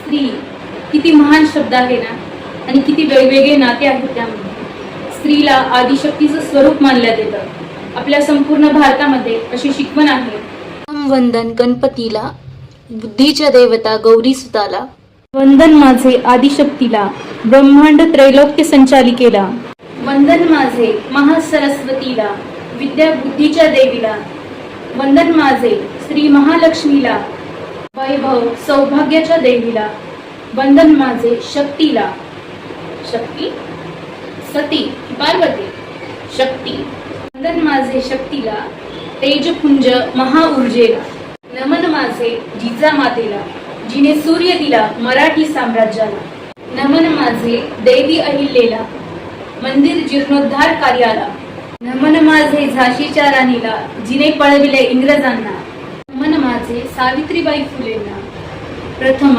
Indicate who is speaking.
Speaker 1: स्त्री किती महान शब्द आहे ना, आणि किती वेगवेगळे नाते आहेत त्यामध्ये. स्त्रीला आदिशक्तीचं स्वरूप मानण्यात येतं. आपल्या संपूर्ण भारतामध्ये अशी शिकवण आहे.
Speaker 2: वंदन गणपतीला, बुद्धीच्या देवता गौरी सुताला.
Speaker 1: वंदन माझे आदिशक्तीला, ब्रह्मांड त्रैलोक्य संचालिकेला. वंदन माझे महासरस्वतीला, विद्या बुद्धीच्या देवीला. वंदन माझे श्री महालक्ष्मीला, वैभव सौभाग्याच्या देवीला. वंदन माझे शक्तीला, शक्ती सती पार्वती शक्ती. वंदन माझे शक्तीला, तेजपुंज महाऊर्जेला. नमन माझे जिजामातेला, जिने सूर्य दिला मराठी साम्राज्याला. नमन माझे देवी अहिल्याला, मंदिर जीर्णोद्धार कार्याला. नमन माझे झाशीच्या राणीला, जिने पळविले इंग्रजांना. नमन माझे सावित्रीबाई फुलेंना. प्रथम